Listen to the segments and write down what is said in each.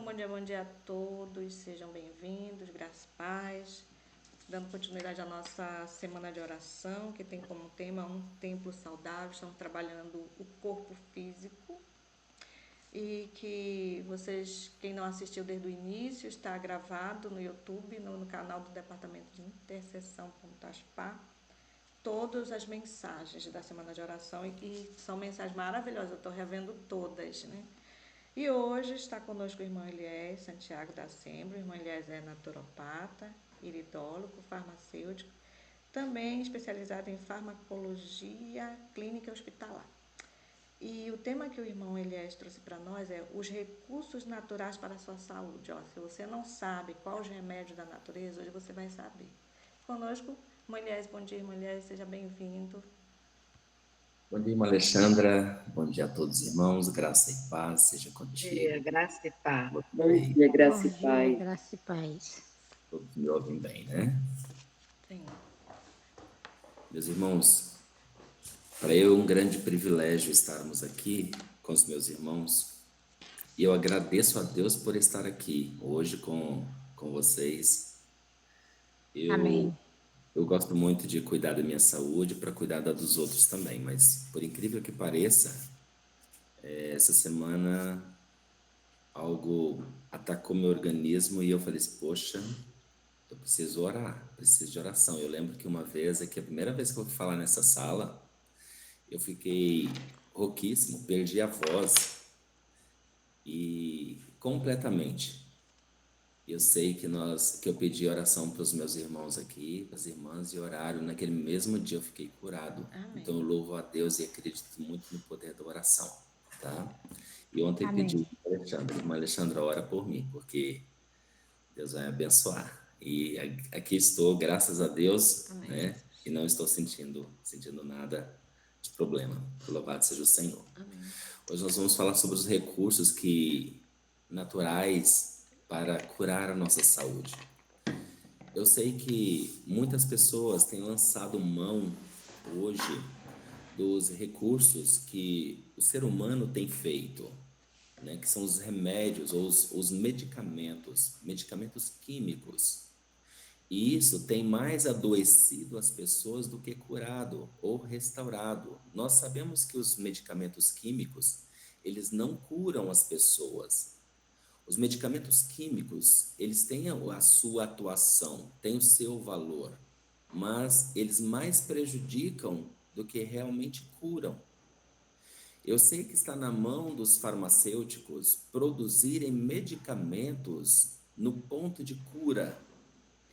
bom dia a todos, sejam bem-vindos, graças e paz. Dando continuidade à nossa semana de oração, que tem como tema um templo saudável. Estamos trabalhando o corpo físico. E que vocês, quem não assistiu desde o início, está gravado no YouTube, no canal do Departamento de Intercessão.aspar, todas as mensagens da semana de oração, e são mensagens maravilhosas, eu estou revendo todas, né? E hoje está conosco o irmão Eliés Santiago da Assembly. O irmão Eliés é naturopata, iridólogo, farmacêutico, também especializado em farmacologia clínica e hospitalar. E o tema que o irmão Eliés trouxe para nós é os recursos naturais para a sua saúde. Ó, se você não sabe qual os remédios da natureza, hoje você vai saber. Conosco, irmão Eliés, bom dia, irmão Eliés, seja bem-vindo. Bom dia, irmã Alexandra. Bom dia a todos os irmãos. Graça e paz seja contigo. Graça e paz. Bom dia, graça e Bom dia, paz. graça e paz. Todos me ouvem bem, né? Sim. Meus irmãos, para eu é um grande privilégio estarmos aqui com os meus irmãos. E eu agradeço a Deus por estar aqui hoje com vocês. Amém. Eu gosto muito de cuidar da minha saúde para cuidar da dos outros também, mas por incrível que pareça, essa semana algo atacou meu organismo e eu falei assim, poxa, eu preciso orar, preciso de oração. Eu lembro que uma vez, aqui a primeira vez que eu fui falar nessa sala, eu fiquei rouquíssimo, perdi a voz e completamente. Eu sei que eu pedi oração para os meus irmãos aqui, para as irmãs, e oraram. Naquele mesmo dia eu fiquei curado. Amém. Então eu louvo a Deus e acredito muito no poder da oração, tá? E ontem Amém. pedi para irmã Alexandra, ora por mim, porque Deus vai me abençoar. E aqui estou, graças a Deus, Amém. né? E não estou sentindo nada de problema. Louvado seja o Senhor. Amém. Hoje nós vamos falar sobre os recursos naturais para curar a nossa saúde. Eu sei que muitas pessoas têm lançado mão hoje dos recursos que o ser humano tem feito, né, que são os remédios ou os medicamentos químicos. E isso tem mais adoecido as pessoas do que curado ou restaurado. Nós sabemos que os medicamentos químicos, eles não curam as pessoas. Os medicamentos químicos, eles têm a sua atuação, têm o seu valor, mas eles mais prejudicam do que realmente curam. Eu sei que está na mão dos farmacêuticos produzirem medicamentos no ponto de cura,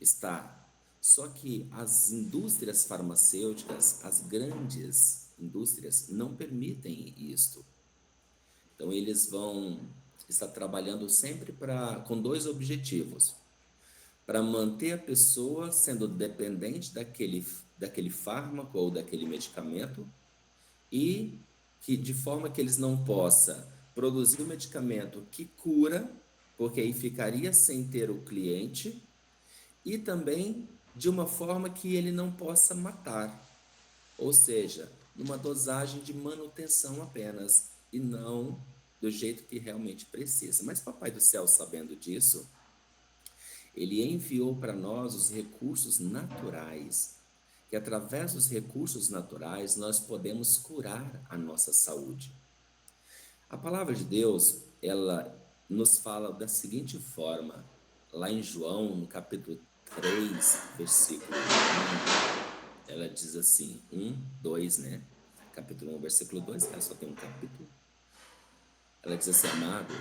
está. Só que as indústrias farmacêuticas, as grandes indústrias, não permitem isto. Então, eles vão estar trabalhando sempre com dois objetivos. Para manter a pessoa sendo dependente daquele fármaco ou daquele medicamento e de forma que eles não possam produzir o medicamento que cura, porque aí ficaria sem ter o cliente, e também de uma forma que ele não possa matar, ou seja, numa dosagem de manutenção apenas, e não do jeito que realmente precisa. Mas Papai do Céu, sabendo disso, ele enviou para nós os recursos naturais, que através dos recursos naturais nós podemos curar a nossa saúde. A palavra de Deus, ela nos fala da seguinte forma, lá em João, no capítulo 3, versículo 1, ela diz assim, 2, né? Capítulo 1, versículo 2, ela só tem um capítulo. Ela diz assim, amado,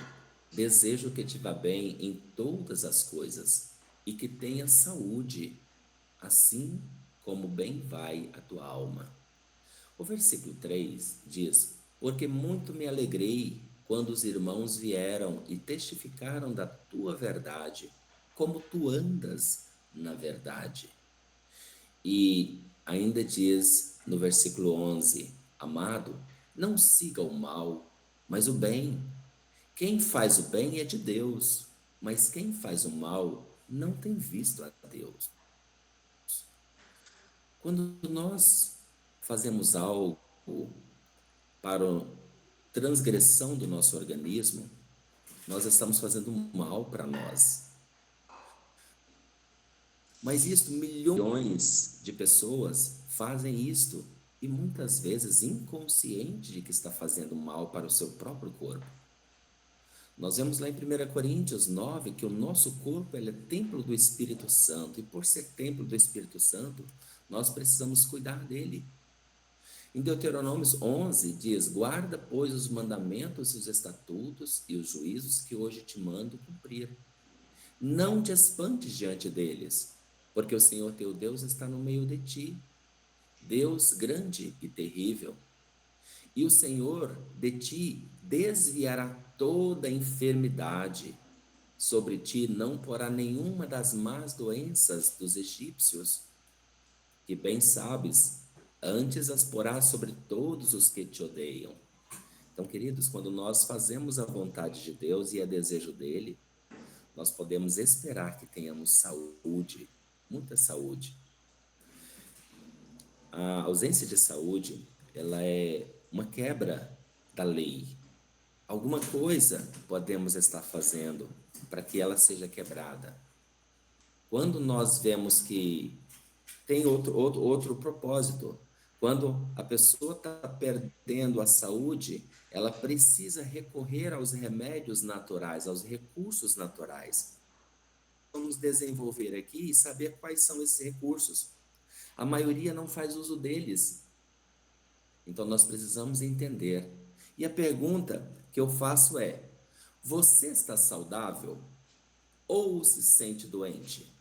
desejo que te vá bem em todas as coisas e que tenha saúde, assim como bem vai a tua alma. O versículo 3 diz, porque muito me alegrei quando os irmãos vieram e testificaram da tua verdade, como tu andas na verdade. E ainda diz no versículo 11, amado, não siga o mal, mas o bem. Quem faz o bem é de Deus, mas quem faz o mal não tem visto a Deus. Quando nós fazemos algo para a transgressão do nosso organismo, nós estamos fazendo mal para nós. Mas isso, milhões de pessoas fazem isto e muitas vezes inconsciente de que está fazendo mal para o seu próprio corpo. Nós vemos lá em 1 Coríntios 9 que o nosso corpo ele é templo do Espírito Santo e por ser templo do Espírito Santo, nós precisamos cuidar dele. Em Deuteronômios 11 diz: guarda, pois, os mandamentos, os estatutos e os juízos que hoje te mando cumprir. Não te espantes diante deles, porque o Senhor teu Deus está no meio de ti, Deus grande e terrível. E o Senhor de ti desviará toda enfermidade, sobre ti não porá nenhuma das más doenças dos egípcios, que bem sabes, antes as porá sobre todos os que te odeiam. Então, queridos, quando nós fazemos a vontade de Deus e é desejo dele, nós podemos esperar que tenhamos saúde, muita saúde. A ausência de saúde, ela é uma quebra da lei. Alguma coisa podemos estar fazendo para que ela seja quebrada. Quando nós vemos que tem outro propósito, quando a pessoa está perdendo a saúde, ela precisa recorrer aos remédios naturais, aos recursos naturais. Vamos desenvolver aqui e saber quais são esses recursos. A maioria não faz uso deles. Então nós precisamos entender. E a pergunta que eu faço é: você está saudável ou se sente doente?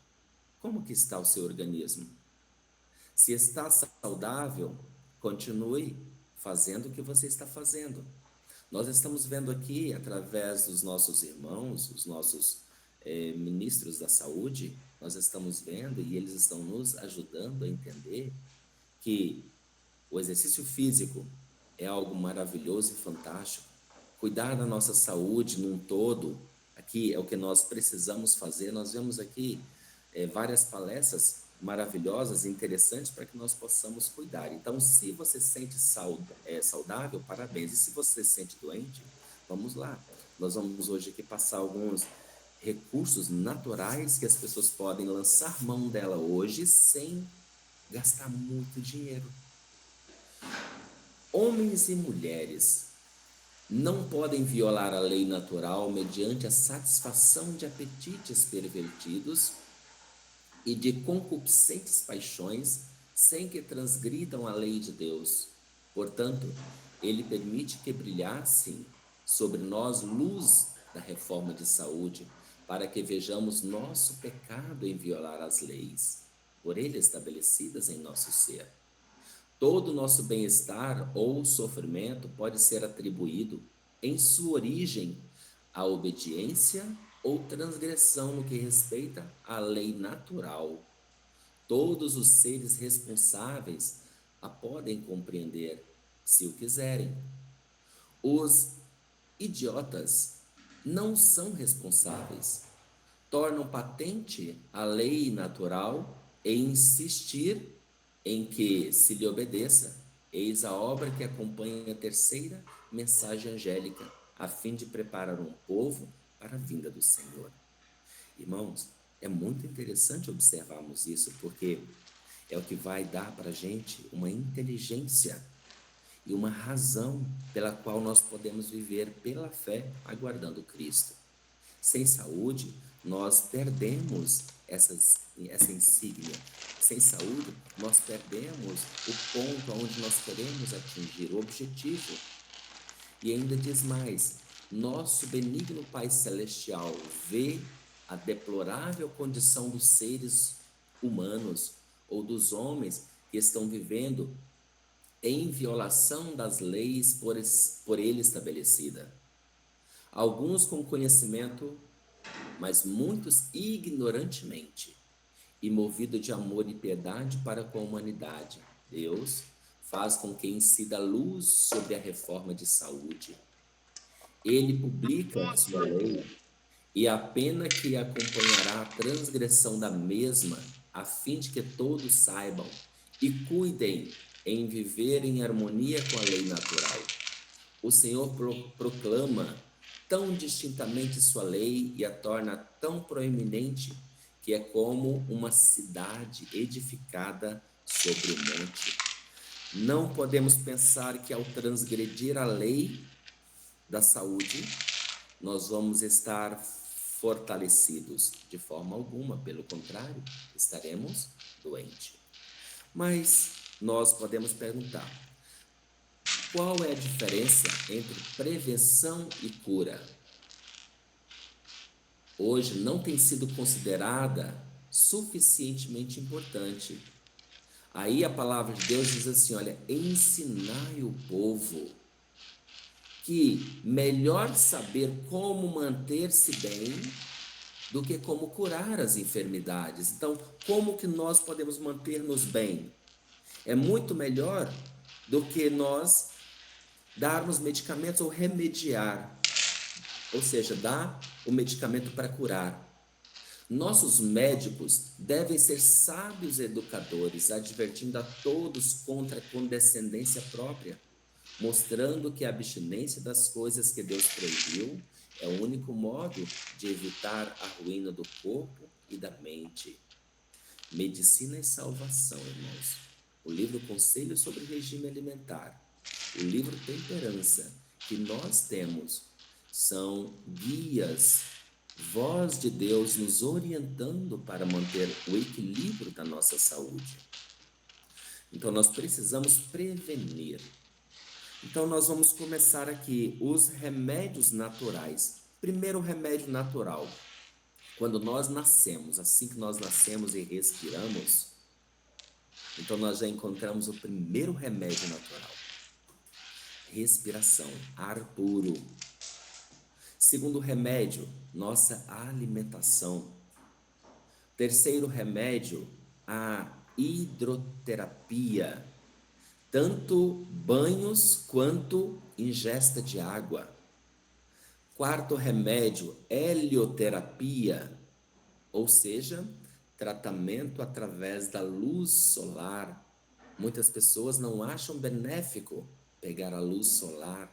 Como que está o seu organismo? Se está saudável, continue fazendo o que você está fazendo. Nós estamos vendo aqui, através dos nossos irmãos, os nossos ministros da saúde, nós estamos vendo e eles estão nos ajudando a entender que o exercício físico é algo maravilhoso e fantástico. Cuidar da nossa saúde num todo, aqui é o que nós precisamos fazer. Nós vemos aqui várias palestras maravilhosas e interessantes para que nós possamos cuidar. Então, se você se sente saudável, parabéns. E se você se sente doente, vamos lá. Nós vamos hoje aqui passar alguns recursos naturais que as pessoas podem lançar mão dela hoje sem gastar muito dinheiro. Homens e mulheres não podem violar a lei natural mediante a satisfação de apetites pervertidos e de concupiscentes paixões, sem que transgridam a lei de Deus. Portanto, ele permite que brilhasse sobre nós luz da reforma de saúde, para que vejamos nosso pecado em violar as leis, por ele estabelecidas em nosso ser. Todo o nosso bem-estar ou sofrimento pode ser atribuído, em sua origem, à obediência ou transgressão no que respeita à lei natural. Todos os seres responsáveis a podem compreender, se o quiserem. Os idiotas não são responsáveis. Tornam patente a lei natural e insistir em que se lhe obedeça. Eis a obra que acompanha a terceira mensagem angélica, a fim de preparar um povo para a vinda do Senhor. Irmãos, é muito interessante observarmos isso, porque é o que vai dar para a gente uma inteligência e uma razão pela qual nós podemos viver pela fé, aguardando Cristo. Sem saúde, nós perdemos essa insígnia. Sem saúde, nós perdemos o ponto onde nós queremos atingir, o objetivo. E ainda diz mais: nosso benigno Pai Celestial vê a deplorável condição dos seres humanos ou dos homens que estão vivendo em violação das leis por ele estabelecida. Alguns com conhecimento, mas muitos ignorantemente, e movido de amor e piedade para com a humanidade. Deus faz com que incida luz sobre a reforma de saúde. Ele publica a sua lei e a pena que acompanhará a transgressão da mesma, a fim de que todos saibam e cuidem em viver em harmonia com a lei natural. O Senhor proclama tão distintamente sua lei e a torna tão proeminente que é como uma cidade edificada sobre o monte. Não podemos pensar que ao transgredir a lei da saúde, nós vamos estar fortalecidos de forma alguma, pelo contrário, estaremos doentes. Mas nós podemos perguntar: qual é a diferença entre prevenção e cura? Hoje não tem sido considerada suficientemente importante. Aí a palavra de Deus diz assim: olha, ensinai o povo que melhor saber como manter-se bem do que como curar as enfermidades. Então, como que nós podemos manter-nos bem? É muito melhor do que nós darmos medicamentos ou remediar, ou seja, dar o medicamento para curar. Nossos médicos devem ser sábios educadores, advertindo a todos contra a condescendência própria, mostrando que a abstinência das coisas que Deus proibiu é o único modo de evitar a ruína do corpo e da mente. Medicina e salvação, irmãos. O livro Conselhos sobre Regime Alimentar, o livro Temperança, que nós temos, são guias, voz de Deus nos orientando para manter o equilíbrio da nossa saúde. Então nós precisamos prevenir. Então nós vamos começar aqui os remédios naturais. Primeiro remédio natural. Quando nós nascemos, assim que nós nascemos e respiramos, então nós já encontramos o primeiro remédio natural. Respiração, ar puro. Segundo remédio, nossa alimentação. Terceiro remédio, a hidroterapia. Tanto banhos quanto ingesta de água. Quarto remédio, helioterapia, ou seja, tratamento através da luz solar. Muitas pessoas não acham benéfico pegar a luz solar.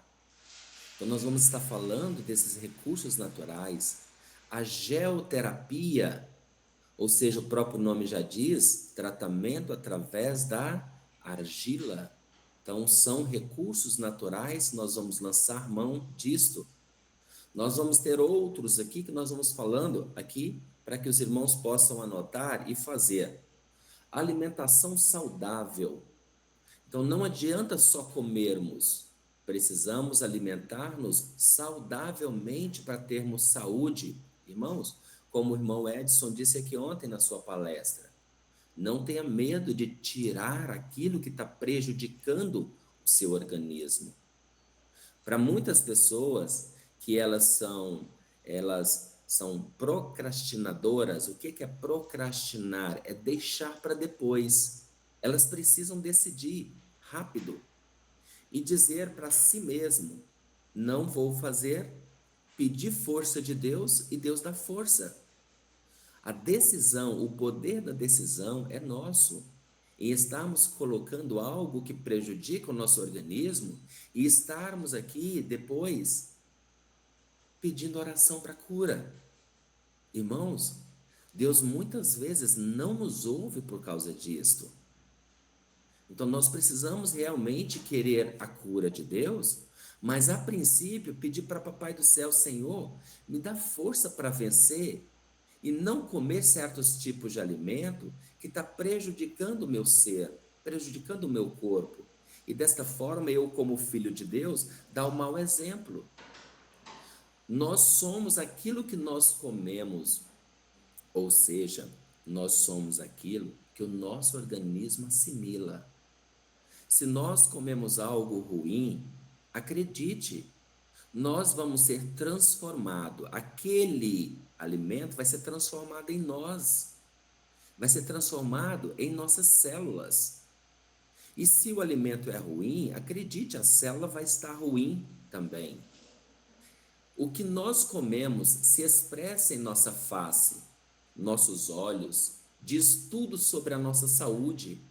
Então nós vamos estar falando desses recursos naturais. A geoterapia, ou seja, o próprio nome já diz, tratamento através da argila. Então são recursos naturais, nós vamos lançar mão disto. Nós vamos ter outros aqui que nós vamos falando aqui para que os irmãos possam anotar e fazer. Alimentação saudável. Então não adianta só comermos, precisamos alimentar-nos saudavelmente para termos saúde. Irmãos, como o irmão Edson disse aqui ontem na sua palestra, não tenha medo de tirar aquilo que está prejudicando o seu organismo. Para muitas pessoas que elas são procrastinadoras, o que é procrastinar? É deixar para depois. Elas precisam decidir rápido e dizer para si mesmo: não vou fazer, pedir força de Deus e Deus dá força. A decisão, o poder da decisão é nosso. E estarmos colocando algo que prejudica o nosso organismo e estarmos aqui depois pedindo oração para cura. Irmãos, Deus muitas vezes não nos ouve por causa disto. Então nós precisamos realmente querer a cura de Deus, mas a princípio pedir para Papai do Céu: Senhor, me dá força para vencer e não comer certos tipos de alimento que está prejudicando o meu ser, prejudicando o meu corpo. E desta forma eu, como filho de Deus, dar o mau exemplo. Nós somos aquilo que nós comemos, ou seja, nós somos aquilo que o nosso organismo assimila. Se nós comemos algo ruim, acredite, nós vamos ser transformados. Aquele alimento vai ser transformado em nós, vai ser transformado em nossas células. E se o alimento é ruim, acredite, a célula vai estar ruim também. O que nós comemos se expressa em nossa face, nossos olhos, diz tudo sobre a nossa saúde.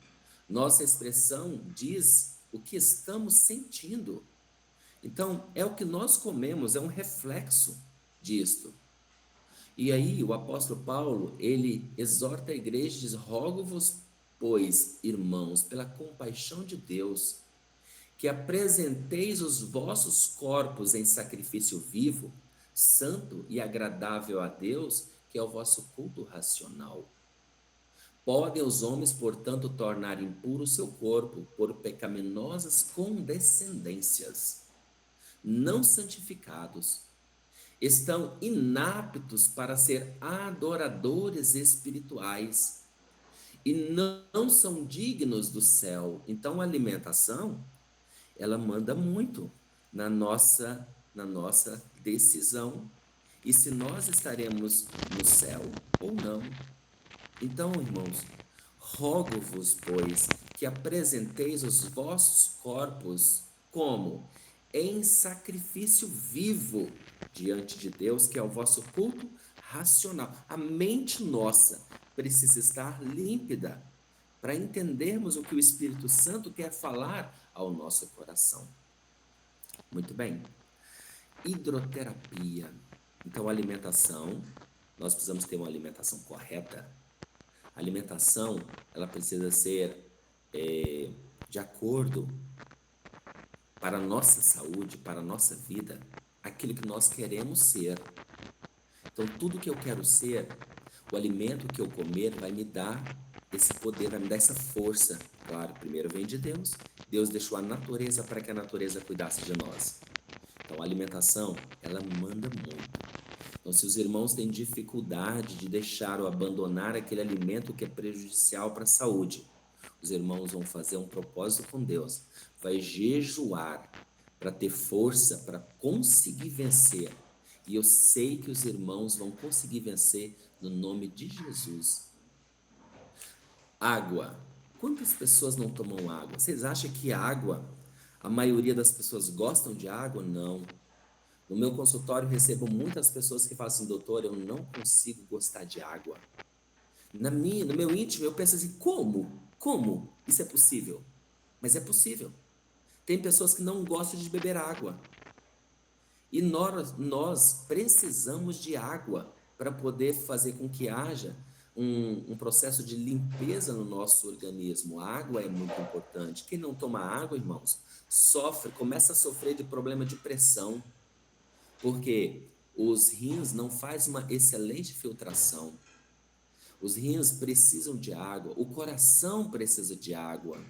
Nossa expressão diz o que estamos sentindo. Então, é o que nós comemos, é um reflexo disto. E aí, o apóstolo Paulo, ele exorta a igreja e diz: rogo-vos, pois, irmãos, pela compaixão de Deus, que apresenteis os vossos corpos em sacrifício vivo, santo e agradável a Deus, que é o vosso culto racional. Podem os homens, portanto, tornar impuro o seu corpo por pecaminosas condescendências, não santificados, estão inaptos para ser adoradores espirituais e não são dignos do céu. Então, a alimentação, ela manda muito na nossa decisão e se nós estaremos no céu ou não. Então, irmãos, rogo-vos, pois, que apresenteis os vossos corpos como em sacrifício vivo diante de Deus, que é o vosso culto racional. A mente nossa precisa estar límpida para entendermos o que o Espírito Santo quer falar ao nosso coração. Muito bem. Hidroterapia. Então, alimentação, nós precisamos ter uma alimentação correta. A alimentação, ela precisa ser de acordo para a nossa saúde, para a nossa vida, aquilo que nós queremos ser. Então, tudo que eu quero ser, o alimento que eu comer vai me dar esse poder, vai me dar essa força. Claro, primeiro vem de Deus. Deus deixou a natureza para que a natureza cuidasse de nós. Então, a alimentação, ela manda muito. Então, se os irmãos têm dificuldade de deixar ou abandonar aquele alimento que é prejudicial para a saúde, os irmãos vão fazer um propósito com Deus, vai jejuar para ter força para conseguir vencer. E eu sei que os irmãos vão conseguir vencer no nome de Jesus. Água. Quantas pessoas não tomam água? Vocês acham que água, a maioria das pessoas gostam de água? Não. No meu consultório recebo muitas pessoas que falam assim: doutor, eu não consigo gostar de água. No meu íntimo eu penso assim: como isso é possível? Mas é possível. Tem pessoas que não gostam de beber água. E nós precisamos de água para poder fazer com que haja um processo de limpeza no nosso organismo. A água é muito importante. Quem não toma água, irmãos, começa a sofrer de problema de pressão, porque os rins não fazem uma excelente filtração. Os rins precisam de água, o coração precisa de água.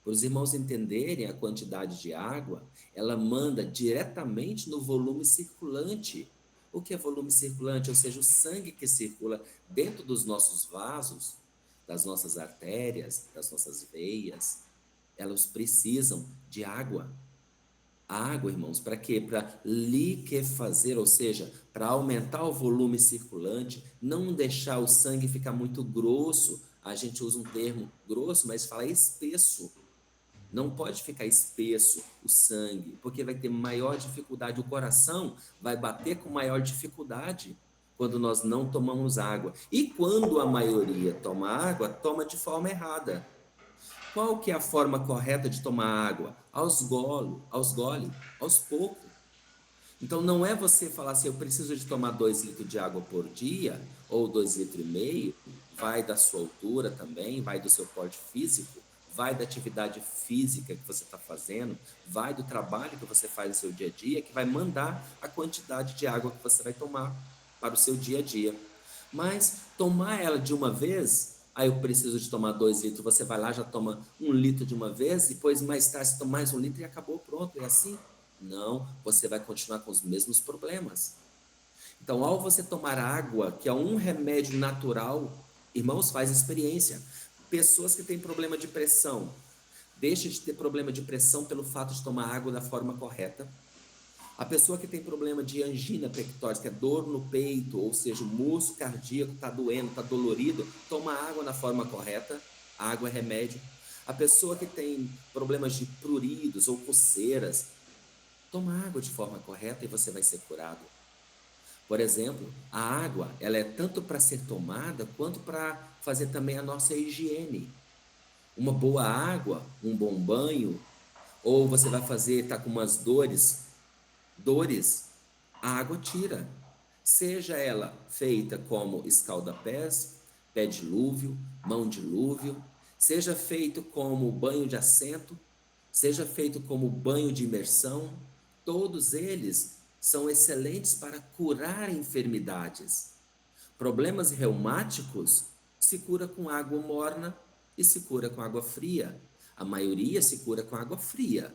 Para os irmãos entenderem a quantidade de água, ela manda diretamente no volume circulante. O que é volume circulante? Ou seja, o sangue que circula dentro dos nossos vasos, das nossas artérias, das nossas veias, elas precisam de água. A água, irmãos, para quê? Para liquefazer, ou seja, para aumentar o volume circulante, não deixar o sangue ficar muito grosso. A gente usa um termo grosso, mas fala espesso. Não pode ficar espesso o sangue, porque vai ter maior dificuldade. O coração vai bater com maior dificuldade quando nós não tomamos água. E quando a maioria toma água, toma de forma errada. Qual que é a forma correta de tomar água? Aos gole, aos poucos. Então não é você falar assim: eu preciso de tomar 2 litros de água por dia, ou 2,5 litros, vai da sua altura também, vai do seu porte físico, vai da atividade física que você está fazendo, vai do trabalho que você faz no seu dia a dia, que vai mandar a quantidade de água que você vai tomar para o seu dia a dia. Mas tomar ela de uma vez, aí eu preciso de tomar 2 litros, você vai lá, já toma 1 litro de uma vez, depois mais tarde você toma mais 1 litro e acabou, pronto, é assim? Não, você vai continuar com os mesmos problemas. Então, ao você tomar água, que é um remédio natural, irmãos, faz experiência. Pessoas que têm problema de pressão, deixa de ter problema de pressão pelo fato de tomar água da forma correta. A pessoa que tem problema de angina pectoris, que é dor no peito, ou seja, o músculo cardíaco está doendo, está dolorido, toma água na forma correta. A água é remédio. A pessoa que tem problemas de pruridos ou coceiras, toma água de forma correta e você vai ser curado. Por exemplo, a água, ela é tanto para ser tomada quanto para fazer também a nossa higiene. Uma boa água, um bom banho, Ou você vai fazer, tá com umas dores, a água tira. Seja ela feita como escalda-pés, pé dilúvio, mão dilúvio, seja feito como banho de assento, seja feito como banho de imersão, todos eles são excelentes para curar enfermidades. Problemas reumáticos se cura com água morna e se cura com água fria. A maioria se cura com água fria.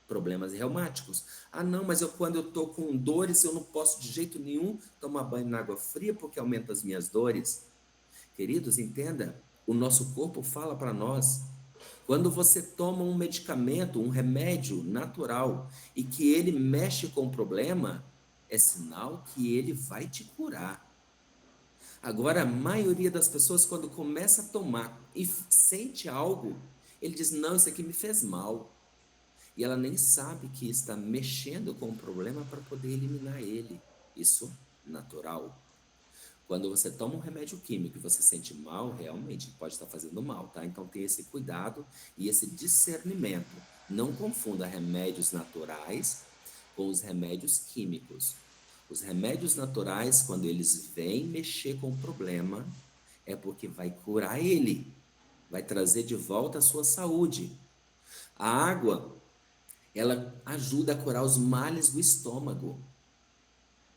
Problemas reumáticos. Ah, não, mas quando eu estou com dores, eu não posso de jeito nenhum tomar banho na água fria porque aumenta as minhas dores. Queridos, entenda, o nosso corpo fala para nós. Quando você toma um medicamento, um remédio natural, e que ele mexe com o problema, é sinal que ele vai te curar. Agora, a maioria das pessoas, quando começa a tomar e sente algo, ele diz: não, isso aqui me fez mal. E ela nem sabe que está mexendo com o problema para poder eliminar ele. Isso natural. Quando você toma um remédio químico e você sente mal, realmente pode estar fazendo mal, tá? Então tenha esse cuidado e esse discernimento. Não confunda remédios naturais com os remédios químicos. Os remédios naturais, quando eles vêm mexer com o problema, é porque vai curar ele, vai trazer de volta a sua saúde. A água, ela ajuda a curar os males do estômago.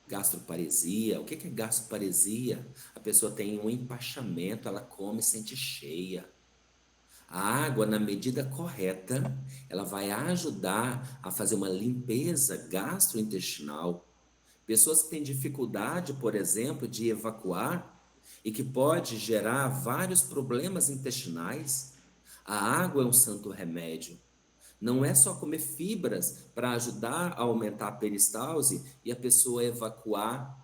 Gastroparesia, o que é gastroparesia? A pessoa tem um empachamento, ela come e sente cheia. A água, na medida correta, ela vai ajudar a fazer uma limpeza gastrointestinal. Pessoas que têm dificuldade, por exemplo, de evacuar e que pode gerar vários problemas intestinais, a água é um santo remédio. Não é só comer fibras para ajudar a aumentar a peristalse e a pessoa evacuar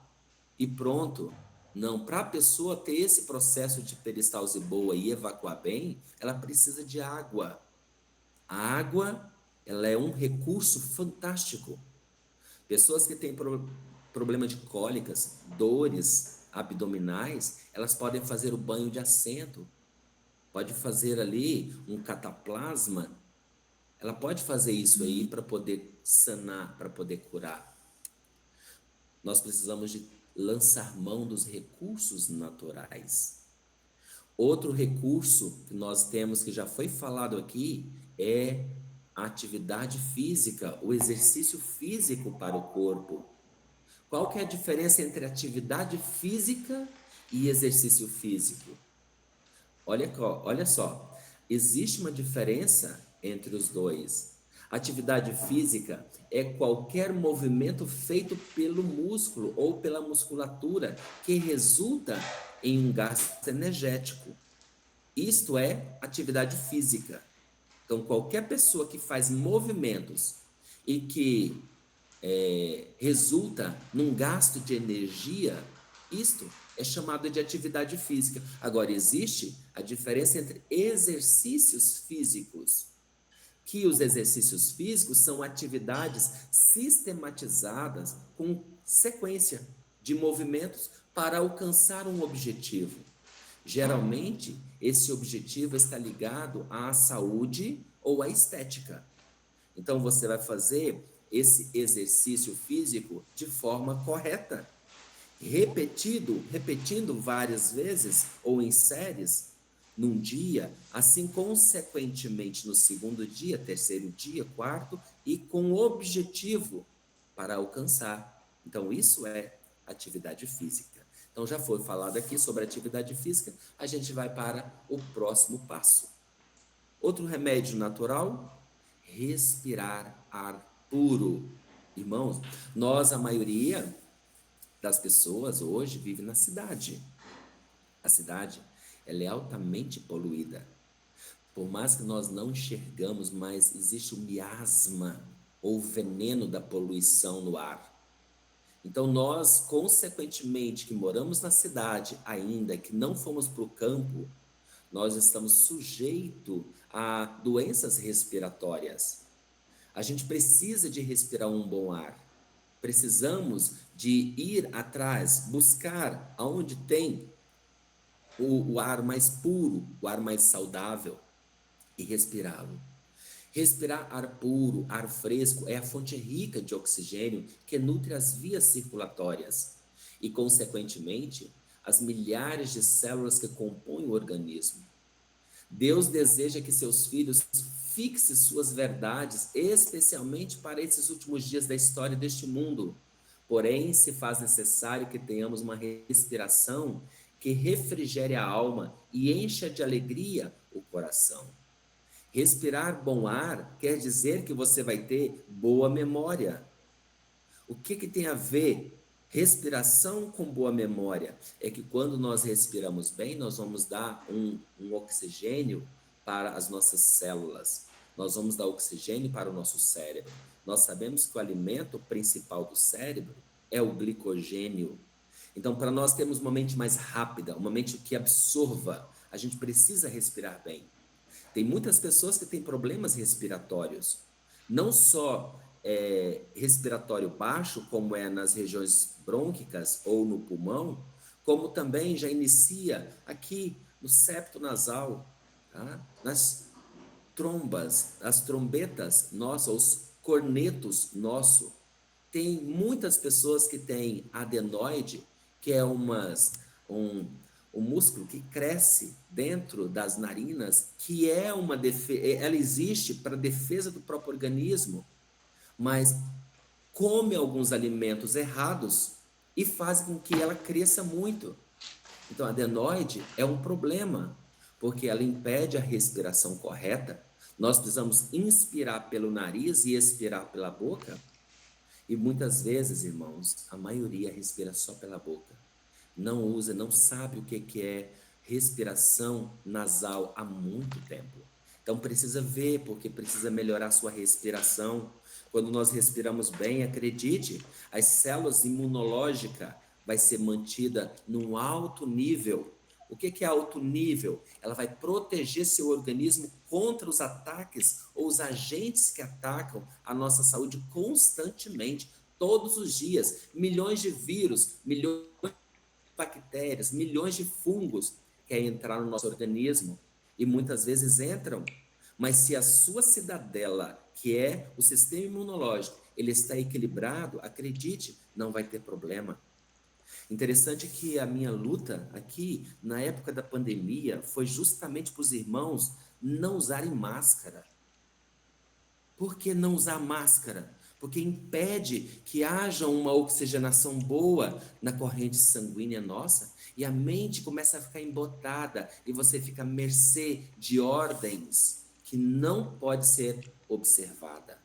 e pronto. Não, para a pessoa ter esse processo de peristalse boa e evacuar bem, ela precisa de água. A água, ela é um recurso fantástico. Pessoas que têm problema de cólicas, dores abdominais, elas podem fazer o banho de assento. Pode fazer ali um cataplasma. Ela pode fazer isso aí para poder sanar, para poder curar. Nós precisamos de lançar mão dos recursos naturais. Outro recurso que nós temos, que já foi falado aqui, é a atividade física, o exercício físico para o corpo. Qual que é a diferença entre atividade física e exercício físico? Olha só, existe uma diferença entre os dois. Atividade física é qualquer movimento feito pelo músculo ou pela musculatura que resulta em um gasto energético. Isto é atividade física. Então, qualquer pessoa que faz movimentos e que resulta num gasto de energia, isto é chamado de atividade física. Agora, existe a diferença entre exercícios físicos, que os exercícios físicos são atividades sistematizadas com sequência de movimentos para alcançar um objetivo. Geralmente, esse objetivo está ligado à saúde ou à estética. Então, você vai fazer esse exercício físico de forma correta, repetindo várias vezes ou em séries num dia, assim consequentemente no segundo dia, terceiro dia, quarto, e com objetivo para alcançar. Então, isso é atividade física. Então, já foi falado aqui sobre atividade física, a gente vai para o próximo passo. Outro remédio natural: respirar ar puro. Irmãos, a maioria das pessoas hoje vive na cidade. A cidade, ela é altamente poluída. Por mais que nós não enxergamos, mas existe o miasma ou veneno da poluição no ar. Então nós, consequentemente, que moramos na cidade ainda, que não fomos para o campo, nós estamos sujeitos a doenças respiratórias. A gente precisa de respirar um bom ar. Precisamos de ir atrás, buscar aonde tem o ar mais puro, o ar mais saudável e respirá-lo. Respirar ar puro, ar fresco é a fonte rica de oxigênio que nutre as vias circulatórias e, consequentemente, as milhares de células que compõem o organismo. Deus deseja que seus filhos fixem suas verdades, especialmente para esses últimos dias da história deste mundo. Porém, se faz necessário que tenhamos uma respiração que refrigere a alma e encha de alegria o coração. Respirar bom ar quer dizer que você vai ter boa memória. O que tem a ver respiração com boa memória? É que quando nós respiramos bem, nós vamos dar um oxigênio para as nossas células. Nós vamos dar oxigênio para o nosso cérebro. Nós sabemos que o alimento principal do cérebro é o glicogênio. Então, para nós termos uma mente mais rápida, uma mente que absorva, a gente precisa respirar bem. Tem muitas pessoas que têm problemas respiratórios, não só respiratório baixo, como é nas regiões brônquicas ou no pulmão, como também já inicia aqui no septo nasal, tá? Nas trombas, as trombetas nossas, os cornetos nosso. Tem muitas pessoas que têm adenoide, que é um músculo que cresce dentro das narinas, que é ela existe para defesa do próprio organismo, mas come alguns alimentos errados e faz com que ela cresça muito. Então, a adenoide é um problema, porque ela impede a respiração correta. Nós precisamos inspirar pelo nariz e expirar pela boca. E muitas vezes, irmãos, a maioria respira só pela boca. Não usa, não sabe o que é respiração nasal há muito tempo. Então precisa ver, porque precisa melhorar a sua respiração. Quando nós respiramos bem, acredite, as células imunológicas vai ser mantida num alto nível. O que é alto nível? Ela vai proteger seu organismo contra os ataques ou os agentes que atacam a nossa saúde constantemente, todos os dias. Milhões de vírus, milhões de bactérias, milhões de fungos querem entrar no nosso organismo e muitas vezes entram. Mas se a sua cidadela, que é o sistema imunológico, ele está equilibrado, acredite, não vai ter problema. Interessante que a minha luta aqui, na época da pandemia, foi justamente para os irmãos não usarem máscara. Por que não usar máscara? Porque impede que haja uma oxigenação boa na corrente sanguínea nossa e a mente começa a ficar embotada e você fica à mercê de ordens que não pode ser observada,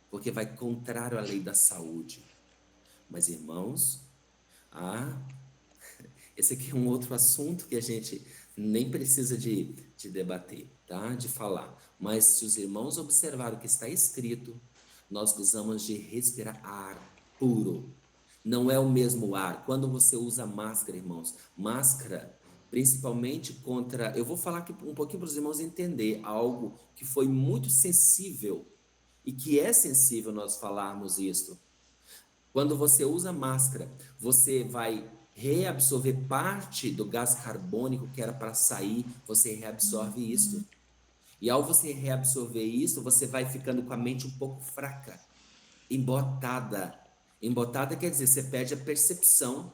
porque vai contrário à lei da saúde. Mas, irmãos, esse aqui é um outro assunto que a gente nem precisa de debater, tá? De falar. Mas se os irmãos observarem o que está escrito, nós precisamos de respirar ar puro. Não é o mesmo ar. Quando você usa máscara, irmãos, máscara, principalmente contra... Eu vou falar aqui um pouquinho para os irmãos entender algo que foi muito sensível e que é sensível nós falarmos isso. Quando você usa máscara, você vai reabsorver parte do gás carbônico que era para sair, você reabsorve isso. E ao você reabsorver isso, você vai ficando com a mente um pouco fraca, embotada. Embotada quer dizer, você perde a percepção,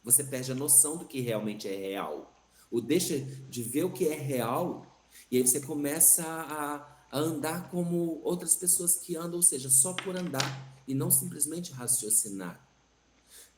você perde a noção do que realmente é real. Ou deixa de ver o que é real, e aí você começa a andar como outras pessoas que andam, ou seja, só por andar, e não simplesmente raciocinar.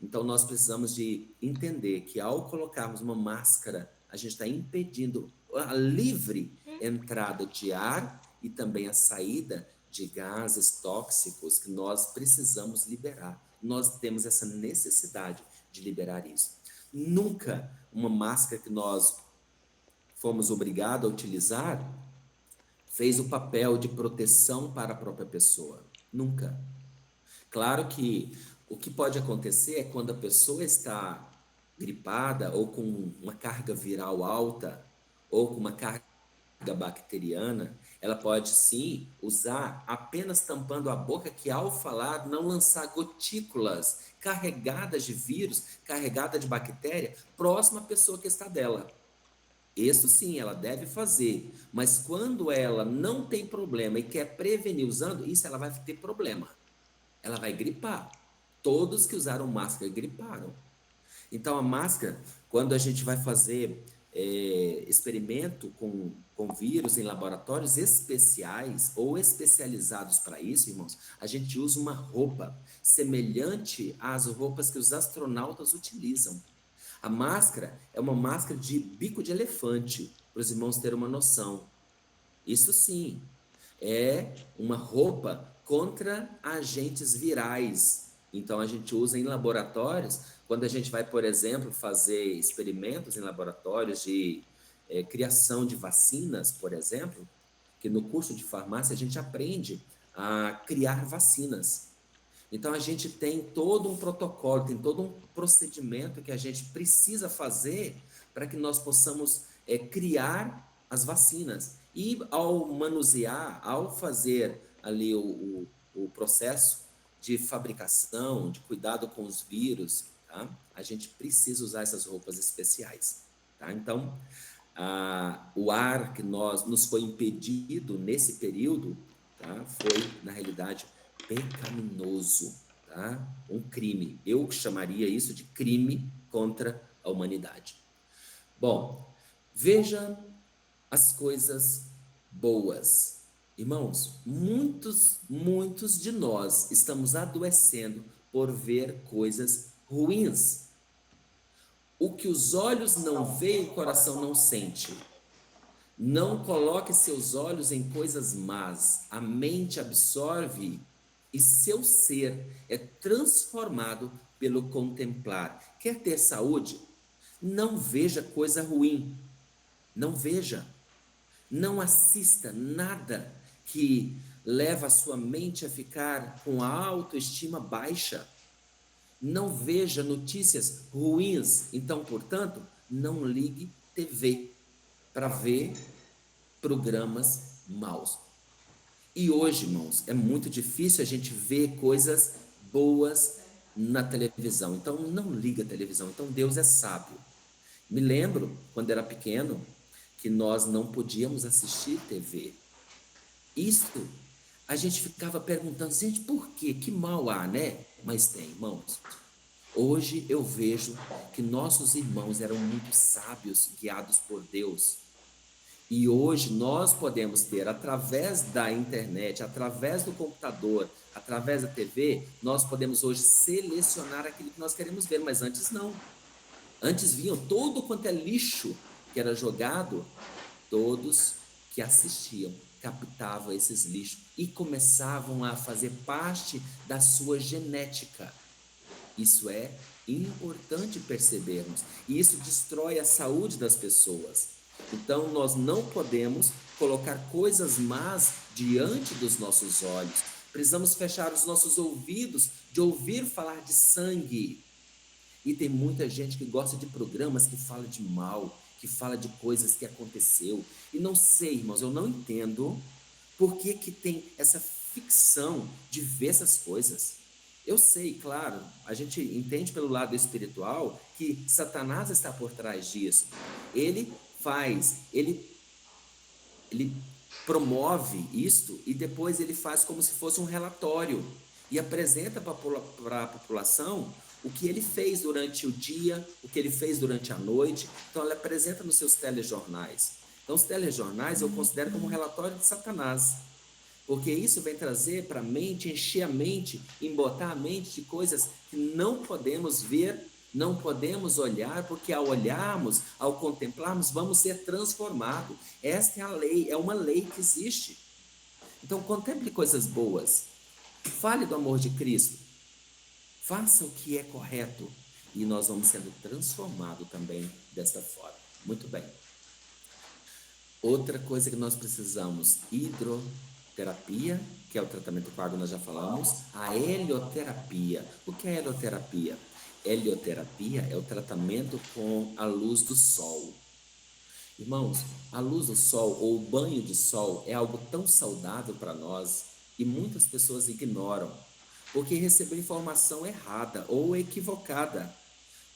Então, nós precisamos de entender que ao colocarmos uma máscara, a gente está impedindo a livre entrada de ar e também a saída de gases tóxicos que nós precisamos liberar. Nós temos essa necessidade de liberar isso. Nunca uma máscara que nós fomos obrigados a utilizar fez o papel de proteção para a própria pessoa. Nunca. Claro que o que pode acontecer é quando a pessoa está gripada ou com uma carga viral alta ou com uma carga bacteriana, ela pode sim usar apenas tampando a boca, que ao falar não lançar gotículas carregadas de vírus, carregadas de bactéria, próxima à pessoa que está dela. Isso sim, ela deve fazer, mas quando ela não tem problema e quer prevenir usando, isso ela vai ter problema. Ela vai gripar. Todos que usaram máscara griparam. Então, a máscara, quando a gente vai fazer experimento com vírus em laboratórios especiais ou especializados para isso, irmãos, a gente usa uma roupa semelhante às roupas que os astronautas utilizam. A máscara é uma máscara de bico de elefante, para os irmãos terem uma noção. Isso sim, é uma roupa contra agentes virais. Então, a gente usa em laboratórios, quando a gente vai, por exemplo, fazer experimentos em laboratórios de criação de vacinas, por exemplo, que no curso de farmácia a gente aprende a criar vacinas. Então, a gente tem todo um protocolo, tem todo um procedimento que a gente precisa fazer para que nós possamos criar as vacinas. E ao manusear, ao fazer ali o processo de fabricação, de cuidado com os vírus, tá? A gente precisa usar essas roupas especiais, tá? Então, o ar que nos foi impedido nesse período, tá? Foi, na realidade, pecaminoso, tá? Um crime. Eu chamaria isso de crime contra a humanidade. Bom, veja as coisas boas. Irmãos, muitos de nós estamos adoecendo por ver coisas ruins. O que os olhos não veem, o coração não sente. Não coloque seus olhos em coisas más. A mente absorve e seu ser é transformado pelo contemplar. Quer ter saúde? Não veja coisa ruim. Não veja. Não assista nada que leva a sua mente a ficar com a autoestima baixa. Não veja notícias ruins. Então, portanto, não ligue TV para ver programas maus. E hoje, irmãos, é muito difícil a gente ver coisas boas na televisão. Então, não liga a televisão. Então, Deus é sábio. Me lembro, quando era pequeno, que nós não podíamos assistir TV. Isto, a gente ficava perguntando, gente, por quê? Que mal há, né? Mas tem, irmãos. Hoje eu vejo que nossos irmãos eram muito sábios, guiados por Deus. E hoje nós podemos ter, através da internet, através do computador, através da TV, nós podemos hoje selecionar aquilo que nós queremos ver, mas antes não. Antes vinham todo quanto é lixo que era jogado, todos que assistiam captavam esses lixos e começavam a fazer parte da sua genética. Isso é importante percebermos, e isso destrói a saúde das pessoas. Então, nós não podemos colocar coisas más diante dos nossos olhos. Precisamos fechar os nossos ouvidos de ouvir falar de sangue. E tem muita gente que gosta de programas que fala de mal, que fala de coisas que aconteceu. E não sei, irmãos, eu não entendo por que tem essa ficção de ver essas coisas. Eu sei, claro, a gente entende pelo lado espiritual que Satanás está por trás disso. Ele promove isto e depois ele faz como se fosse um relatório e apresenta para a população o que ele fez durante o dia, o que ele fez durante a noite. Então, ele apresenta nos seus telejornais. Então, os telejornais eu considero como um relatório de Satanás, porque isso vem trazer para a mente, encher a mente, embotar a mente de coisas que não podemos ver, não podemos olhar, porque ao olharmos, ao contemplarmos, vamos ser transformados. Esta é a lei, é uma lei que existe. Então, contemple coisas boas, fale do amor de Cristo, faça o que é correto e nós vamos sendo transformados também desta forma. Muito bem. Outra coisa que nós precisamos, hidroterapia, que é o tratamento com água, nós já falamos. A helioterapia. O que é helioterapia? Helioterapia é o tratamento com a luz do sol. Irmãos, a luz do sol ou o banho de sol é algo tão saudável para nós e muitas pessoas ignoram, porque recebeu informação errada ou equivocada.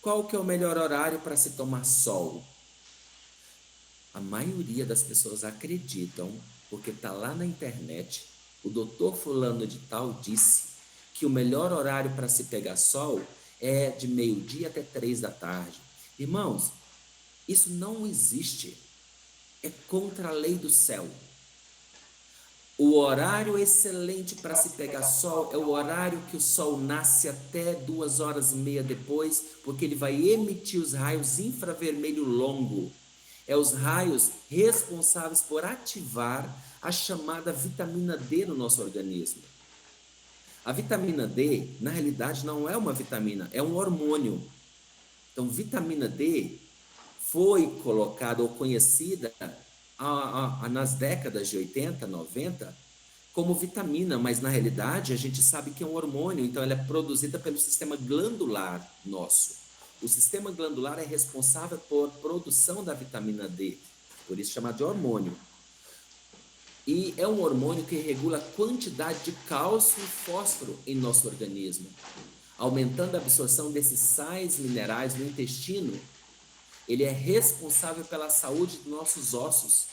Qual que é o melhor horário para se tomar sol? A maioria das pessoas acreditam, porque está lá na internet, o doutor fulano de tal disse que o melhor horário para se pegar sol é de meio-dia até 3 da tarde. Irmãos, isso não existe. É contra a lei do céu. O horário excelente para se pegar sol é o horário que o sol nasce até 2 horas e meia depois, porque ele vai emitir os raios infravermelho longo. É os raios responsáveis por ativar a chamada vitamina D no nosso organismo. A vitamina D, na realidade, não é uma vitamina, é um hormônio. Então, vitamina D foi colocada ou conhecida nas décadas de 80, 90 como vitamina, mas na realidade a gente sabe que é um hormônio, então ela é produzida pelo sistema glandular nosso. O sistema glandular é responsável por produção da vitamina D, por isso chama de hormônio. E é um hormônio que regula a quantidade de cálcio e fósforo em nosso organismo, aumentando a absorção desses sais minerais no intestino. Ele é responsável pela saúde dos nossos ossos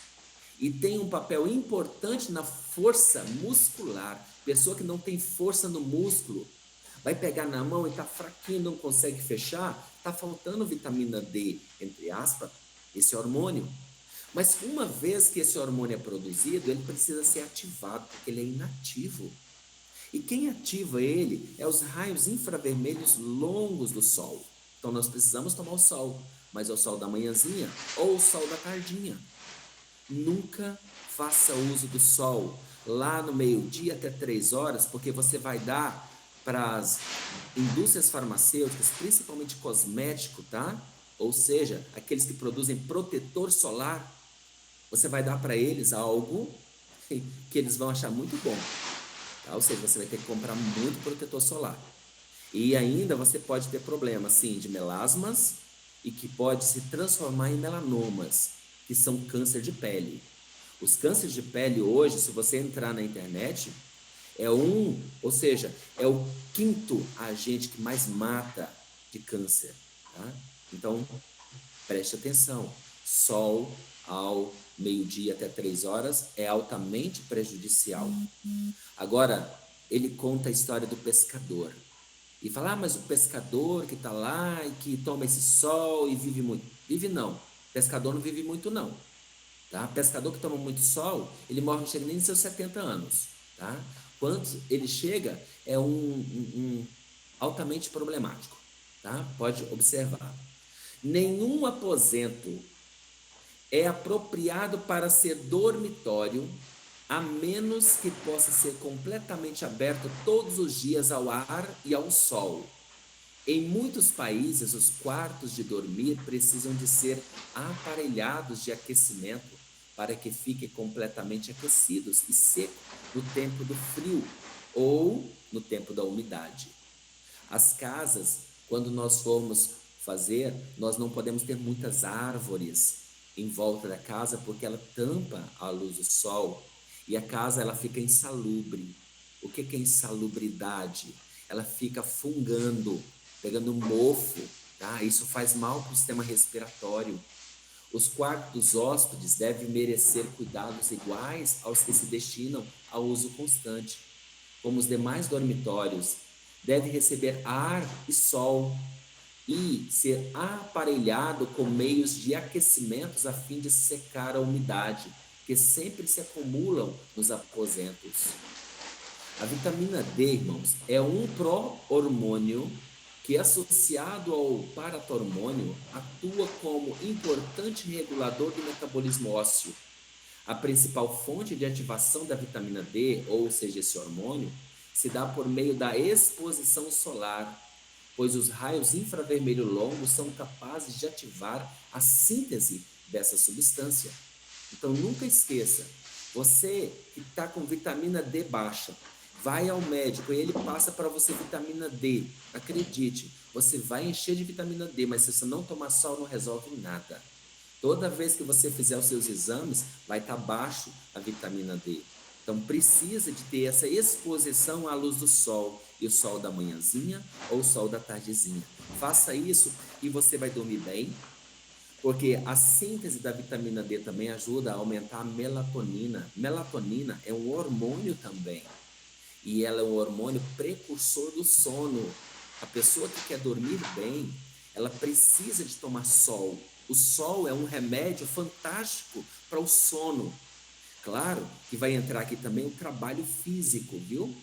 e tem um papel importante na força muscular. Pessoa que não tem força no músculo, vai pegar na mão e está fraquinho, não consegue fechar, está faltando vitamina D, entre aspas, esse hormônio. Mas uma vez que esse hormônio é produzido, ele precisa ser ativado, porque ele é inativo. E quem ativa ele é os raios infravermelhos longos do sol. Então nós precisamos tomar o sol, mas é o sol da manhãzinha ou o sol da tardinha. Nunca faça uso do sol lá no meio-dia até 3 horas, porque você vai dar para as indústrias farmacêuticas, principalmente cosmético, tá? Ou seja, aqueles que produzem protetor solar, você vai dar para eles algo que eles vão achar muito bom, tá? Ou seja, você vai ter que comprar muito protetor solar. E ainda você pode ter problema, sim, de melasmas e que pode se transformar em melanomas, que são câncer de pele. Os cânceres de pele hoje, se você entrar na internet, é o 5º agente que mais mata de câncer, tá? Então, preste atenção. Sol ao meio-dia até 3 horas é altamente prejudicial. Agora, ele conta a história do pescador. E fala, mas o pescador que está lá e que toma esse sol e vive muito. Vive não. Pescador não vive muito não. Tá? Pescador que toma muito sol, ele morre, não chega nem nos seus 70 anos. Tá? Quando ele chega, é um altamente problemático. Tá? Pode observar. Nenhum aposento é apropriado para ser dormitório, a menos que possa ser completamente aberto todos os dias ao ar e ao sol. Em muitos países, os quartos de dormir precisam de ser aparelhados de aquecimento para que fiquem completamente aquecidos e secos no tempo do frio ou no tempo da umidade. As casas, quando nós formos fazer, nós não podemos ter muitas árvores em volta da casa porque ela tampa a luz do sol e a casa ela fica insalubre. O que é insalubridade? Ela fica fungando, pegando mofo, tá? Isso faz mal para o sistema respiratório. Os quartos dos hóspedes devem merecer cuidados iguais aos que se destinam ao uso constante. Como os demais dormitórios, deve receber ar e sol e ser aparelhado com meios de aquecimentos a fim de secar a umidade, que sempre se acumulam nos aposentos. A vitamina D, irmãos, é um pró-hormônio que, associado ao paratormônio, atua como importante regulador do metabolismo ósseo. A principal fonte de ativação da vitamina D, ou seja, esse hormônio, se dá por meio da exposição solar, pois os raios infravermelho longos são capazes de ativar a síntese dessa substância. Então, nunca esqueça, você que está com vitamina D baixa, vai ao médico e ele passa para você vitamina D. Acredite, você vai encher de vitamina D, mas se você não tomar sol, não resolve nada. Toda vez que você fizer os seus exames, vai estar baixo a vitamina D. Então, precisa de ter essa exposição à luz do sol, e o sol da manhãzinha ou o sol da tardezinha. Faça isso e você vai dormir bem, Porque a síntese da vitamina D também ajuda a aumentar a melatonina. Melatonina é um hormônio também. E ela é um hormônio precursor do sono. A pessoa que quer dormir bem, ela precisa de tomar sol. O sol é um remédio fantástico para o sono. Claro que vai entrar aqui também o trabalho físico, viu?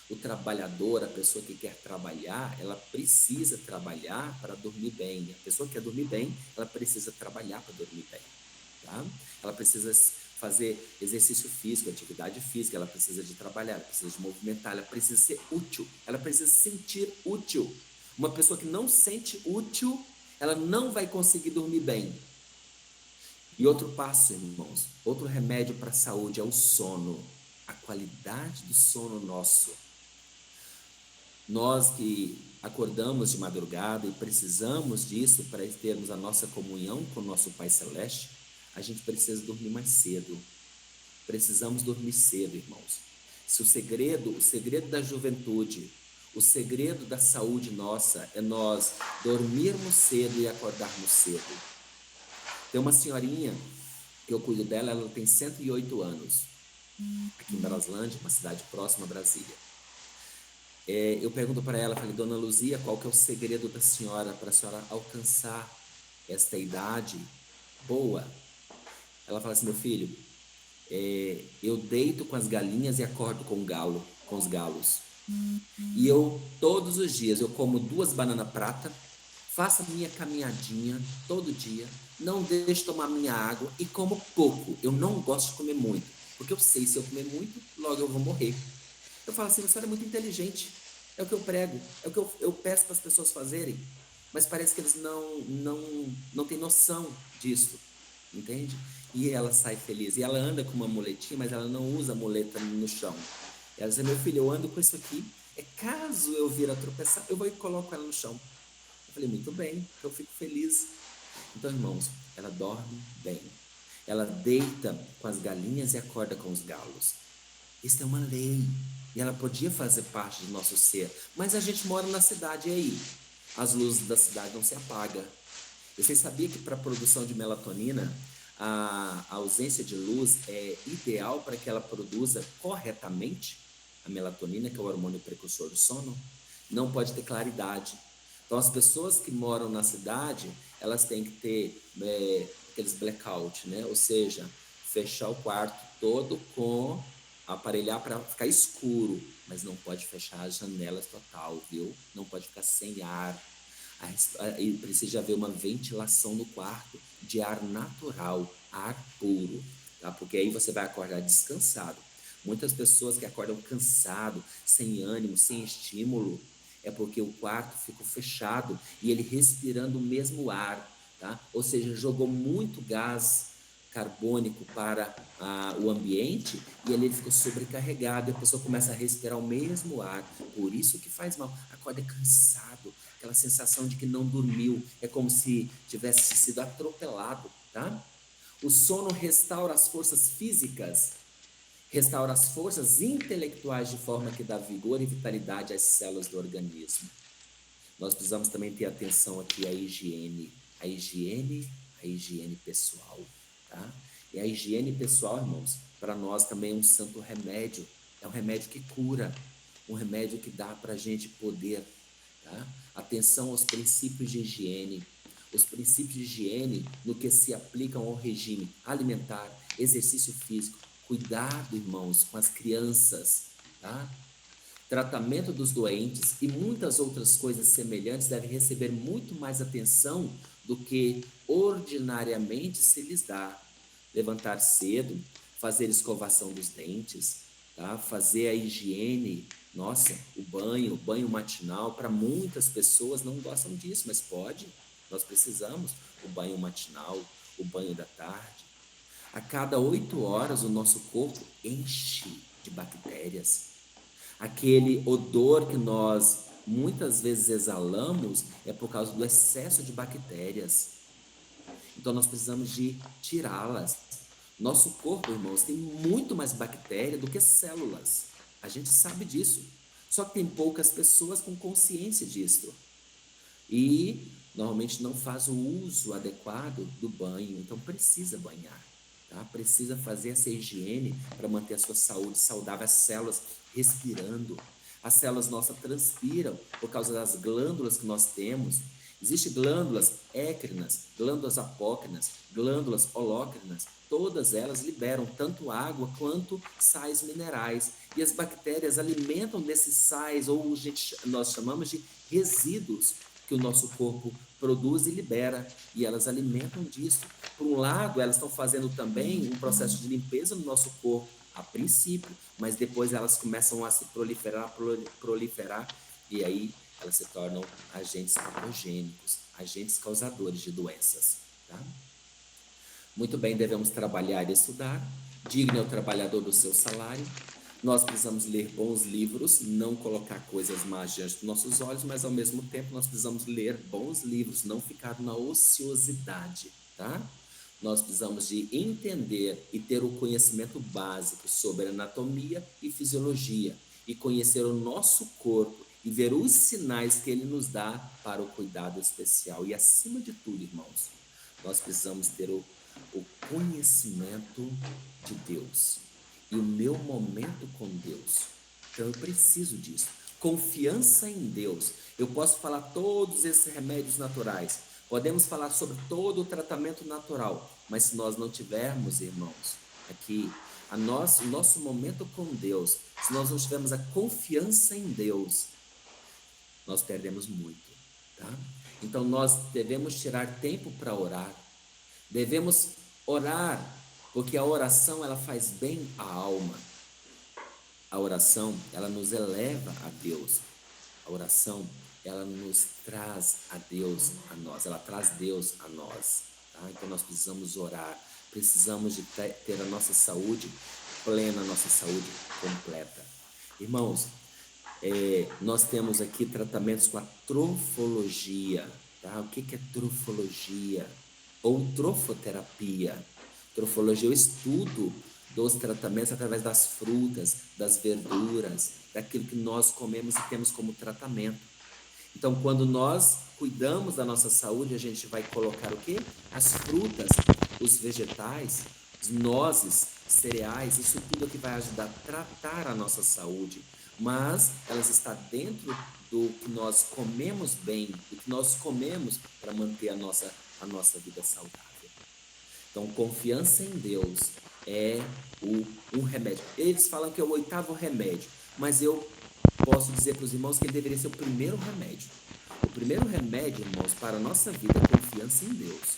O trabalhador, a pessoa que quer trabalhar, ela precisa trabalhar para dormir bem. A pessoa que quer dormir bem, ela precisa trabalhar para dormir bem, tá? Ela precisa fazer exercício físico, atividade física, ela precisa de trabalhar, ela precisa de movimentar, ela precisa ser útil, ela precisa se sentir útil. Uma pessoa que não sente útil, ela não vai conseguir dormir bem. E outro passo, irmãos, outro remédio para a saúde é o sono, a qualidade do sono nosso. Nós que acordamos de madrugada e precisamos disso para termos a nossa comunhão com o nosso Pai Celeste, a gente precisa dormir mais cedo. Precisamos dormir cedo, irmãos. Se o segredo da juventude, o segredo da saúde nossa é nós dormirmos cedo e acordarmos cedo. Tem uma senhorinha que eu cuido dela, ela tem 108 anos, aqui em Braslândia, uma cidade próxima a Brasília. Eu pergunto para ela, falei, Dona Luzia, qual que é o segredo da senhora para a senhora alcançar esta idade boa? Ela fala assim, meu filho, eu deito com as galinhas e acordo com os galos. E eu, todos os dias, eu como 2 bananas prata, faço a minha caminhadinha todo dia, não deixo tomar minha água e como pouco. Eu não gosto de comer muito, porque eu sei, se eu comer muito, logo eu vou morrer. Eu falo assim, a senhora é muito inteligente, é o que eu prego, é o que eu peço para as pessoas fazerem, mas parece que eles não têm noção disso, entende? E ela sai feliz, e ela anda com uma muletinha, mas ela não usa a muleta no chão. Ela diz, meu filho, eu ando com isso aqui, caso eu vir a tropeçar, eu vou e coloco ela no chão. Eu falei, muito bem, eu fico feliz. Então, irmãos, ela dorme bem, ela deita com as galinhas e acorda com os galos. Isso é uma lei, e ela podia fazer parte do nosso ser, mas a gente mora na cidade, e aí? As luzes da cidade não se apagam. Você sabia que para a produção de melatonina, a ausência de luz é ideal para que ela produza corretamente a melatonina, que é o hormônio precursor do sono? Não pode ter claridade. Então, as pessoas que moram na cidade, elas têm que ter aqueles blackout, né? Ou seja, fechar o quarto todo com aparelhar para ficar escuro, mas não pode fechar as janelas total, viu? Não pode ficar sem ar. E precisa haver uma ventilação no quarto de ar natural, ar puro, tá? Porque aí você vai acordar descansado. Muitas pessoas que acordam cansado, sem ânimo, sem estímulo, é porque o quarto ficou fechado e ele respirando o mesmo ar, tá? Ou seja, jogou muito gás carbônico para o ambiente e ele ficou sobrecarregado e a pessoa começa a respirar o mesmo ar, por isso que faz mal, acorda cansado, aquela sensação de que não dormiu, é como se tivesse sido atropelado, tá? O sono restaura as forças físicas, restaura as forças intelectuais de forma que dá vigor e vitalidade às células do organismo. Nós precisamos também ter atenção aqui à higiene, a higiene pessoal, tá? E a higiene pessoal, irmãos, para nós também é um santo remédio, é um remédio que cura, um remédio que dá para a gente poder, tá? Atenção aos princípios de higiene, os princípios de higiene no que se aplicam ao regime alimentar, exercício físico, cuidado, irmãos, com as crianças, tá? Tratamento dos doentes e muitas outras coisas semelhantes devem receber muito mais atenção do que ordinariamente se lhes dá. Levantar cedo, fazer escovação dos dentes, tá? Fazer a higiene, nossa, o banho matinal, para muitas pessoas não gostam disso, mas pode, nós precisamos, o banho matinal, o banho da tarde. A cada 8 horas o nosso corpo enche de bactérias. Aquele odor que nós muitas vezes exalamos é por causa do excesso de bactérias. Então nós precisamos de tirá-las. Nosso corpo, irmãos, tem muito mais bactéria do que células. A gente sabe disso. Só que tem poucas pessoas com consciência disso. E normalmente não faz o uso adequado do banho, então precisa banhar, tá? Precisa fazer essa higiene para manter a sua saúde saudável, as células respirando. As células nossas transpiram por causa das glândulas que nós temos. Existem glândulas écrinas, glândulas apócrinas, glândulas holócrinas. Todas elas liberam tanto água quanto sais minerais. E as bactérias alimentam desses sais, ou nós chamamos de resíduos, que o nosso corpo produz e libera. E elas alimentam disso. Por um lado, elas estão fazendo também um processo de limpeza no nosso corpo, a princípio, mas depois elas começam a se proliferar, e aí elas se tornam agentes patogênicos, agentes causadores de doenças, tá? Muito bem, devemos trabalhar e estudar, digno é o trabalhador do seu salário. Nós precisamos ler bons livros, não colocar coisas más diante dos nossos olhos, mas ao mesmo tempo nós precisamos ler bons livros, não ficar na ociosidade, tá? Nós precisamos de entender e ter o conhecimento básico sobre anatomia e fisiologia e conhecer o nosso corpo e ver os sinais que ele nos dá para o cuidado especial. E acima de tudo, irmãos, nós precisamos ter o conhecimento de Deus e o meu momento com Deus. Então eu preciso disso. Confiança em Deus. Eu posso falar todos esses remédios naturais, podemos falar sobre todo o tratamento natural, mas se nós não tivermos, irmãos, aqui o nosso momento com Deus, se nós não tivermos a confiança em Deus, nós perdemos muito, tá? Então nós devemos tirar tempo para orar, devemos orar, porque a oração ela faz bem à alma. A oração ela nos eleva a Deus. A oração ela nos traz a Deus a nós, ela traz Deus a nós, tá? Então nós precisamos orar, precisamos de ter a nossa saúde plena, a nossa saúde completa. Irmãos, nós temos aqui tratamentos com a trofologia, tá? O que é trofologia? Ou trofoterapia. Trofologia é o estudo dos tratamentos através das frutas, das verduras, daquilo que nós comemos e temos como tratamento. Então, quando nós cuidamos da nossa saúde, a gente vai colocar o quê? As frutas, os vegetais, as nozes, cereais, isso tudo é que vai ajudar a tratar a nossa saúde. Mas elas estão dentro do que nós comemos bem, do que nós comemos para manter a nossa vida saudável. Então, confiança em Deus é um remédio. Eles falam que é o 8º remédio, mas eu posso dizer para os irmãos que ele deveria ser o primeiro remédio. O primeiro remédio, irmãos, para a nossa vida é confiança em Deus.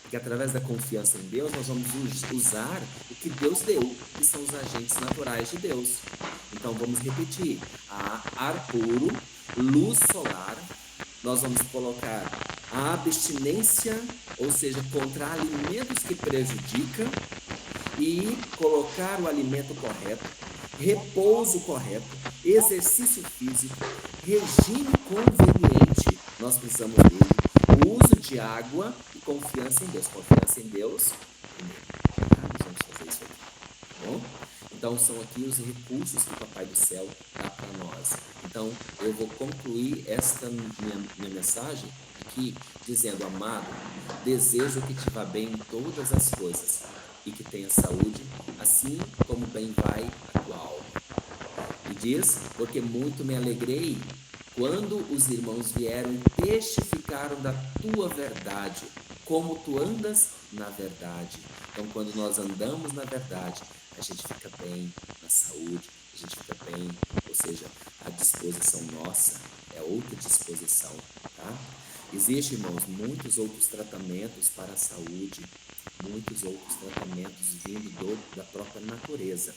Porque através da confiança em Deus, nós vamos usar o que Deus deu, que são os agentes naturais de Deus. Então, vamos repetir. Ar puro, luz solar, nós vamos colocar a abstinência, ou seja, contra alimentos que prejudicam, e colocar o alimento correto, repouso correto, exercício físico, regime conveniente. Nós precisamos dele. O uso de água e confiança em Deus. Confiança em Deus. Nós vamos fazer isso aqui, tá bom? Então, são aqui os recursos que o Papai do Céu dá para nós. Então, eu vou concluir esta minha mensagem aqui dizendo: amado, desejo que te vá bem em todas as coisas e que tenha saúde, assim como bem vai a tua alma. E diz: porque muito me alegrei quando os irmãos vieram e testificaram da tua verdade, como tu andas na verdade. Então, quando nós andamos na verdade, a gente fica bem na saúde, a gente fica bem, ou seja, a disposição nossa é outra disposição, tá? Existem, irmãos, muitos outros tratamentos para a saúde, muitos outros tratamentos vindo da própria natureza,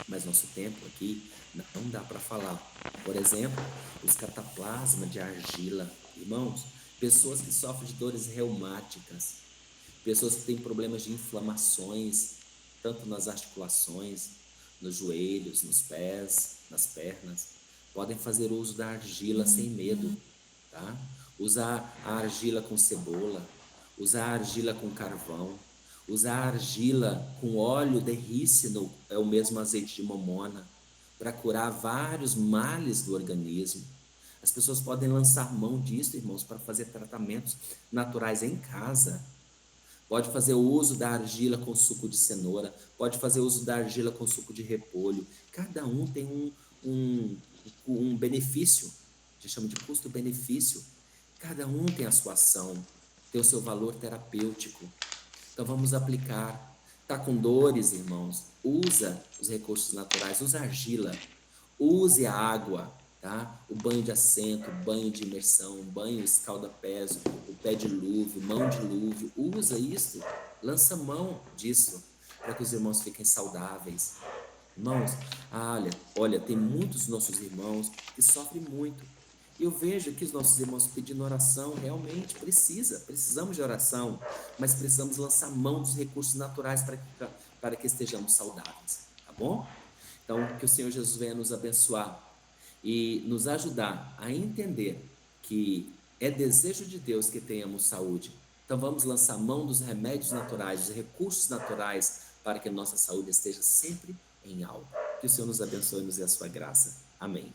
mas nosso tempo aqui não dá para falar. Por exemplo, os cataplasmas de argila, irmãos, pessoas que sofrem de dores reumáticas, pessoas que têm problemas de inflamações, tanto nas articulações, nos joelhos, nos pés, nas pernas, podem fazer uso da argila sem medo, tá? Usar a argila com cebola, usar a argila com carvão, usar a argila com óleo de rícino, é o mesmo azeite de mamona, para curar vários males do organismo. As pessoas podem lançar mão disso, irmãos, para fazer tratamentos naturais em casa. Pode fazer o uso da argila com suco de cenoura, pode fazer uso da argila com suco de repolho. Cada um tem um benefício, a gente chama de custo-benefício. Cada um tem a sua ação, tem o seu valor terapêutico. Então vamos aplicar. Tá com dores, irmãos? Usa os recursos naturais, usa argila, use a água, tá? O banho de assento, o banho de imersão, o banho escalda-pés, o pé dilúvio, mão dilúvio, usa isso, lança mão disso, para que os irmãos fiquem saudáveis. Irmãos, olha, tem muitos nossos irmãos que sofrem muito. E eu vejo que os nossos irmãos pedindo oração, realmente precisamos de oração, mas precisamos lançar mão dos recursos naturais para que estejamos saudáveis, tá bom? Então, que o Senhor Jesus venha nos abençoar e nos ajudar a entender que é desejo de Deus que tenhamos saúde. Então, vamos lançar mão dos remédios naturais, dos recursos naturais, para que a nossa saúde esteja sempre em alta. Que o Senhor nos abençoe e nos dê a sua graça. Amém.